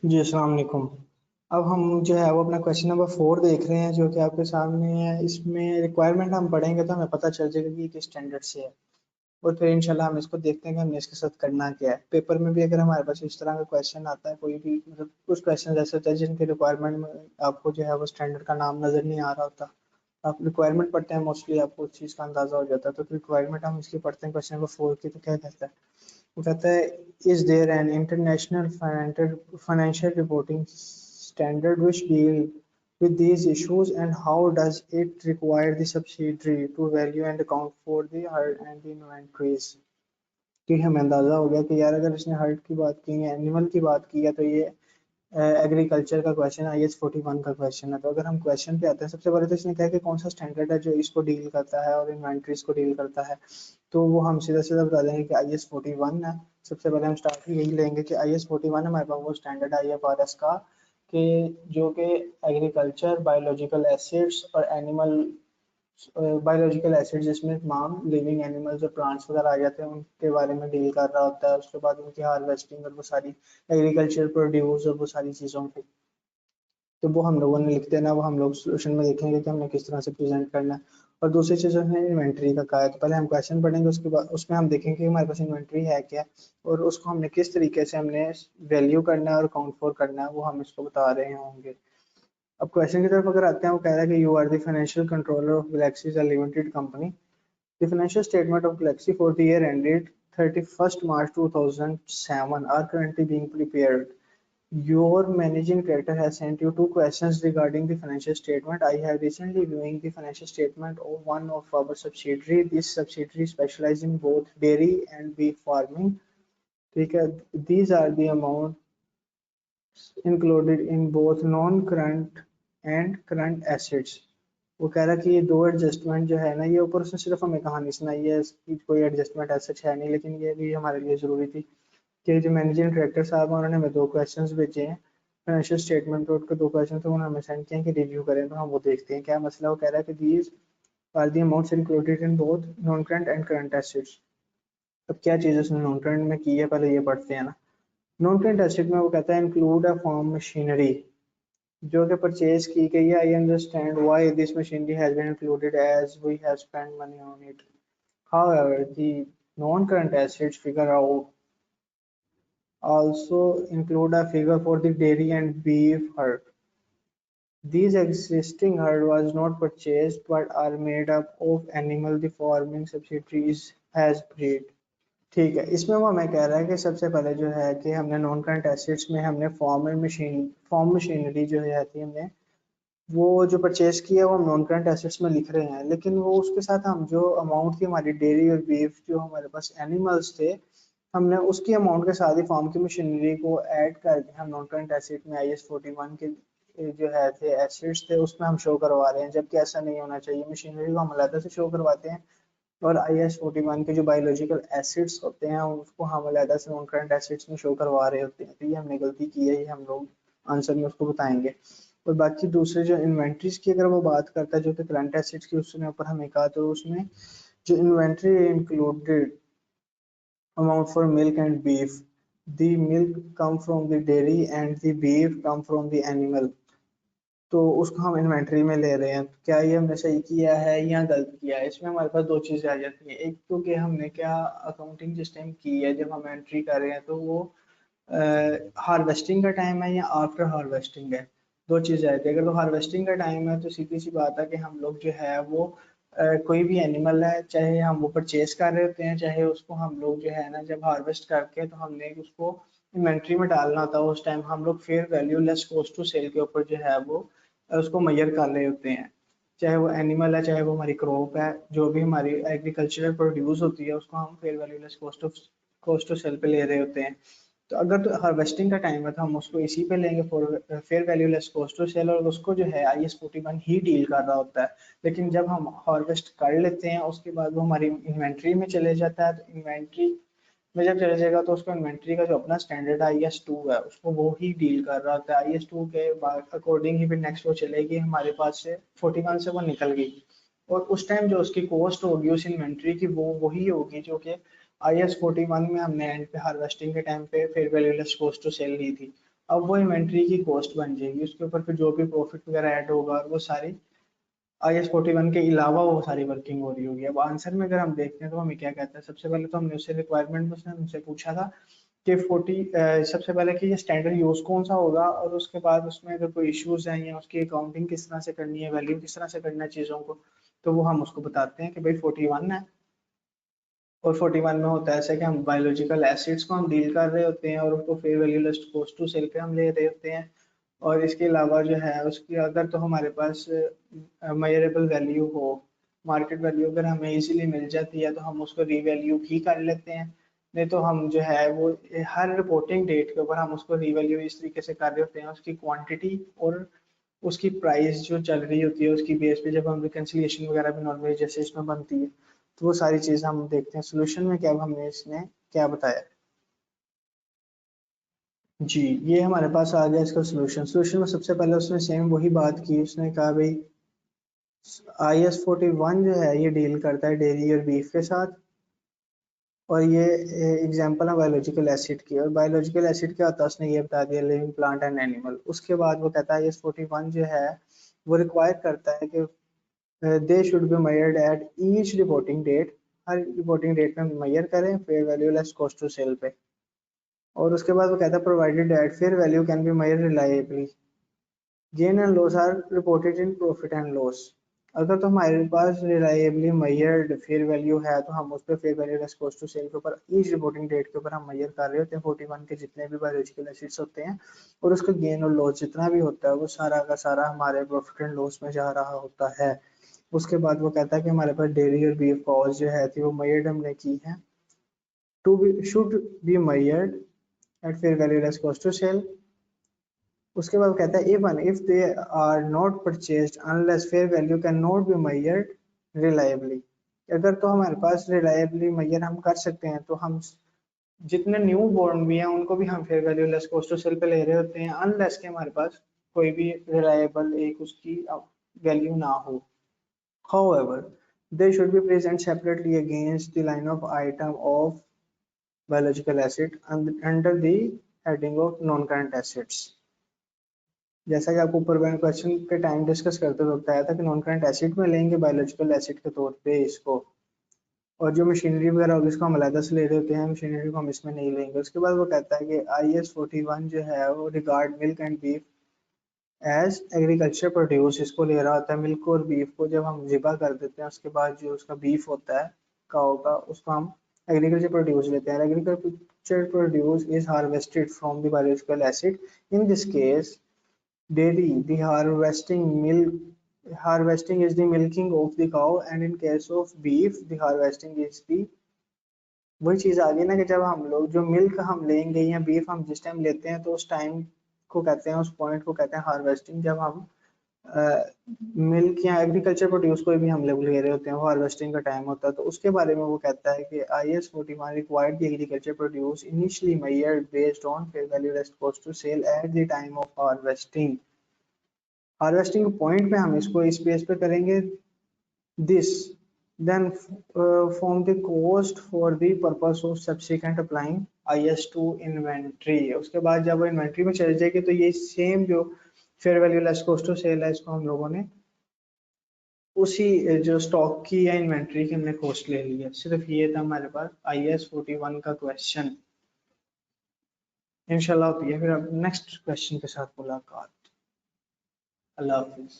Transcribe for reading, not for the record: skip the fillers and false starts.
जी, अस्सलाम वालेकुम। अब हम जो है वो अपना क्वेश्चन नंबर 4 देख रहे हैं जो कि आपके सामने है। इसमें रिक्वायरमेंट हम पढ़ेंगे तो हमें पता चल जाएगा कि ये किस स्टैंडर्ड से है और फिर इंशाल्लाह हम इसको देखते हैं कि हमने इसके साथ करना क्या है। पेपर में भी अगर हमारे पास इस तरह का क्वेश्चन आता है, कोई भी मतलब कुछ क्वेश्चन ऐसे होते हैं जिनके रिक्वायरमेंट में आपको जो है वो स्टैंडर्ड का नाम नज़र नहीं आ रहा होता। आप रिक्वायरमेंट पढ़ते हैं मोस्टली आपको उस चीज़ का अंदाज़ा हो जाता है। तो रिक्वायरमेंट हम इसकी पढ़ते हैं क्वेश्चन नंबर 4 की, तो क्या कहता है? वो कहता है, is there an international financial reporting standard which deal with these issues, and how does it require the subsidiary to value and account for the herd and the inventories? कि हमें अंदाजा हो गया कि यार अगर इसने हर्ट की बात की है, एनिमल की बात की है, तो ये एग्रीकल्चर का क्वेश्चन IS 41 का क्वेश्चन है। तो अगर हम क्वेश्चन पे आते हैं, सबसे पहले तो इसने कहा कि कौन सा स्टैंडर्ड है जो इसको डील करता है और इन्वेंट्रीज को डील करता है। तो वो हम सीधा सीधा बता देंगे कि IS 41 है। सबसे पहले हम स्टार्ट ही यही लेंगे कि IS 41 हमारे पास वो स्टैंडर्ड IFRS का, कि जो कि एग्रीकल्चर, बायोलॉजिकल एसिड्स और एनिमल बायोलॉजिकल एसिड, जिसमें तमाम लिविंग एनिमल्स और प्लांट्स वगैरह आ जाते हैं, उनके बारे में डील कर रहा होता है। उसके बाद उनकी हार्वेस्टिंग और वो सारी एग्रीकल्चर प्रोड्यूस और वो सारी चीज़ों की, तो वो हम लोगों ने लिख देना। वो हम लोग सोल्यूशन में देखेंगे कि हमने किस तरह से प्रेजेंट करना है। और दूसरी चीज़ है इन्वेंट्री का है। तो पहले हम क्वेश्चन पढ़ेंगे, उसके बाद उसमें हम देखेंगे कि हमारे पास इन्वेंट्री है क्या, और उसको हमने किस तरीके से हमने वैल्यू करना है और अकाउंट फॉर करना है, वो हम इसको बता रहे होंगे। अब क्वेश्चन की तरफ अगर आते हैं, वो कह रहा है कि you are the financial controller of Galaxy limited company. The financial statement of Galaxy for the year ended 31st March 2007 are currently being prepared. Your managing director has sent you two questions regarding the financial statement. I have recently viewing the financial statement of one of our subsidiary. This subsidiary specializes in both dairy and beef farming. Because these are the amounts included in both non-current and current assets. वो कह रहा है कि ये दो adjustment जो है ना, ये ऊपर उसने सिर्फ हमें कहानी सुनाई है, इसकी कोई एडजस्टमेंट ऐसा है नहीं, लेकिन ये भी हमारे लिए ज़रूरी थी कि जो मैनेजिंग डायरेक्टर साहब हैं उन्होंने हमें दो क्वेश्चंस भेजे हैं फाइनेंशियल स्टेटमेंट पे। उनके दो क्वेश्चन थे, उन्होंने हमें सेंड किए हैं कि रिव्यू करें। तो हम वो देखते हैं क्या मसला। वो कह रहा है कि these are the amounts included in both non current and current assets. अब क्या चीज़ उसने नॉन करंट में की है, पहले ये पढ़ते हैं ना। नॉन करंट एसेट में वो कहता है इंक्लूड अ फॉर्म मशीनरी जो कि परचेज की गई है। I understand why this machinery has been included as we have spent money on it. However, the non-current assets figure out also include a figure for the dairy and beef herd. These existing herd was not purchased but are made up of animal the farming subsidiaries has bred. ठीक है, इसमें वो हमें कह रहा है कि सबसे पहले जो है कि हमने नॉन करंट एसेट्स में हमने फॉर्म मशीनरी जो है थी, हमने वो जो परचेज की है वो हम नॉन करंट एसेट्स में लिख रहे हैं। लेकिन वो उसके साथ हम जो अमाउंट थी हमारी डेयरी और बीफ जो हमारे पास एनिमल्स थे, हमने उसकी अमाउंट के साथ ही फार्म की मशीनरी को ऐड करके हम नॉन करंट एसेट में IS 41 के जो है थे एसेट्स थे उसमें हम शो करवा रहे हैं, जबकि ऐसा नहीं होना चाहिए। मशीनरी को हम अलग से शो करवाते हैं और IS 41 के जो बायोलॉजिकल एसिड्स होते हैं उसको हम अलग से नॉन करंट एसिड्स में शो करवा रहे होते हैं। तो ये हमने गलती की है, ये हम लोग आंसर में उसको बताएंगे। और बाकी दूसरे जो इन्वेंट्रीज की अगर वो बात करता है जो कि करंट एसिड्स की, उसने ऊपर हमें कहा, तो उसमें जो inventory included amount for milk and beef. The milk come from the dairy and the beef come from the animal. तो उसको हम इन्वेंट्री में ले रहे हैं। क्या ये हमने सही किया है या गलत किया है? इसमें हमारे पास दो चीज़ें आ जाती हैं। एक तो कि हमने क्या अकाउंटिंग जिस टाइम की है, जब हम एंट्री कर रहे हैं, तो वो हार्वेस्टिंग का टाइम है या आफ्टर हार्वेस्टिंग है। दो चीज़ें आती है। अगर वो हार्वेस्टिंग का टाइम है तो सीधी सी बात है कि हम लोग जो है वो कोई भी एनिमल है, चाहे हम वो परचेज कर रहे होते हैं, चाहे उसको हम लोग जो है ना जब हार्वेस्ट करके तो हमने उसको इन्वेंट्री में डालना होता है, उस टाइम हम लोग fair value less cost to sell के ऊपर जो है वो उसको मेजर कर रहे होते हैं। चाहे वो एनिमल है, चाहे वो हमारी क्रॉप है, जो भी हमारी एग्रीकल्चरल प्रोड्यूस होती है उसको हम fair value less cost to sell पे ले रहे होते हैं। तो अगर तो हार्वेस्टिंग का टाइम है तो हम उसको इसी पे लेंगे for fair value less cost to sell, और उसको जो है IS 41 ही डील कर रहा होता है। लेकिन जब हम हार्वेस्ट कर लेते हैं उसके बाद वो हमारी इन्वेंट्री में चले जाता है, तो इन्वेंट्री में जब चले जाएगा तो उसको इन्वेंट्री का जो अपना स्टैंडर्ड IS 2 है उसको वो ही डील कर रहा होता है। IS 2 के अकॉर्डिंग ही फिर नेक्स्ट वो चलेगी हमारे पास से 41 से वो निकल गई, और उस टाइम जो उसकी कॉस्ट होगी उस इन्वेंट्री की वो वही होगी जो कि IS 41 में हमने एंड पे हार्वेस्टिंग के टाइम पे fair value less cost to sell ली थी। अब वो इन्वेंट्री की कॉस्ट बन जाएगी, उसके ऊपर फिर जो भी प्रॉफिट वगैरह ऐड होगा और वो सारी IS-41 के अलावा वो सारी वर्किंग हो रही होगी। अब आंसर में अगर हम देखते हैं तो हमें क्या कहता है, सबसे पहले तो हमने उससे रिक्वायरमेंट में उसने हमसे पूछा था कि 40 सबसे पहले कि ये स्टैंडर्ड यूज कौन सा होगा, और उसके बाद उसमें अगर कोई इश्यूज हैं या उसकी अकाउंटिंग किस तरह से करनी है, वैल्यू किस तरह से करना है चीज़ों को, तो वो हम उसको बताते हैं कि भाई 41 है। और 41 में होता है ऐसा कि हम बायोलॉजिकल एसिड्स को हम डील कर रहे होते हैं और उसको fair value list cost to sell पे हम ले रहे होते हैं। और इसके अलावा जो है उसकी अगर तो हमारे पास मेजरेबल वैल्यू हो, मार्केट वैल्यू अगर हमें इजीली मिल जाती है तो हम उसको रीवैल्यू भी कर लेते हैं। नहीं तो हम जो है वो हर रिपोर्टिंग डेट के ऊपर हम उसको रीवैल्यू इस तरीके से कर रहे होते हैं, उसकी क्वांटिटी और उसकी प्राइस जो चल रही होती है उसकी बेस पे जब हम रिकंसिलिएशन वगैरह भी नॉर्मली जैसे इसमें बनती है, तो वो सारी चीज़ हम देखते हैं सोल्यूशन में क्या हमने इसने क्या बताया। जी, ये हमारे पास आ गया इसका सोल्यूशन। सोल्यूशन में सबसे पहले उसने सेम वही बात की, उसने कहा भाई IS-41 जो है ये डील करता है डेयरी और बीफ के साथ, और ये एग्जांपल है बायोलॉजिकल एसिड की। और बायोलॉजिकल एसिड क्या होता है उसने ये बता दिया, लिविंग प्लांट एंड एनिमल। उसके बाद वो कहता है IS-41 जो है वो रिक्वायर करता है कि they should be measured at each reporting date, हर रिपोर्टिंग डेट में मेजर करें fair value less cost to sell पे। और उसके बाद वो कहता है provided that fair value can be measured reliably, gain and loss are reported in profit and loss. अगर तो हमारे पास रिलायबली मेजर्ड फेयर वैल्यू है तो हम उस पर fair value less cost to sell के ऊपर ईच रिपोर्टिंग डेट के ऊपर हम मेजर कर रहे होते हैं 41 के जितने भी बायोलॉजिकल एसिड्स होते हैं, और उसका गेन और लॉस जितना भी होता है वो सारा का सारा हमारे प्रॉफिट एंड लॉस में जा रहा होता है। उसके बाद वो कहता है कि हमारे पास डेयरी और बीफ कॉस्ट जो है थी वो मेजर्ड हमने की है, to be should be measured at fair value less cost to sell. उसके बाद कहता है even if they are not purchased unless fair value can not be measured reliably. अगर तो हमारे पास रिलायबली मेजर हम कर सकते हैं तो हम जितने न्यू बॉर्न भी हैं उनको भी हम fair value less cost to sell पे ले रहे होते हैं, अनलेस के हमारे पास कोई भी रिलायबल एक उसकी वैल्यू ना हो। However, they should be present separately against the line of item of biological acid under the heading of non-current assets। जैसा कि आपको ऊपर मैंने क्वेश्चन के टाइम डिस्कस करते हुए बताया था कि नॉन करंट एसिड में लेंगे बायोलॉजिकल एसिड के तौर पे इसको, और जो मशीनरी वगैरह होगी इसको हम अलग से ले रहे होते हैं, मशीनरी को हम इसमें नहीं लेंगे। उसके बाद वो कहता है कि IS-41 जो है वो regard milk and beef as agriculture produce, इसको ले रहा होता है मिल्क और बीफ को जब हम ज़िबा कर देते हैं उसके बाद जो उसका बीफ होता है काऊ का उसको हम एग्रीकल्चर प्रोड्यूस लेते हैं। Agriculture produce is harvested from the biological acid, in this case dairy, the harvesting is the milking of the cow, and in case of beef the harvesting is the, वही चीज आ गई ना कि जब हम लोग जो मिल्क हम लेंगे या बीफ हम जिस टाइम लेते हैं तो उस टाइम को कहते हैं, उस पॉइंट को कहते हैं हार्वेस्टिंग। जब हम मिल्क या एग्रीकल्चर प्रोड्यूस कोई भी हम लोग ले रहे होते हैं वो हार्वेस्टिंग का टाइम होता है, तो उसके बारे में वो कहता है कि IS-41 required the agriculture produce initially measured based on fair value less cost to sell at the time of harvesting. Harvesting point पे हम इसको इस बेस पे करेंगे this, then form the cost for the purpose of subsequent applying IS-2 inventory. उसके बाद जब वो इन्वेंट्री में चले जाएगी तो ये सेम जो fair value less cost to sell है इसको हम लोगों ने उसी जो स्टॉक की या इन्वेंट्री की हमने कॉस्ट ले लिया। सिर्फ ये था हमारे पास IS-41 का क्वेश्चन। इंशाल्लाह होती है फिर अब नेक्स्ट क्वेश्चन के साथ मुलाकात। अल्लाह हाफिज।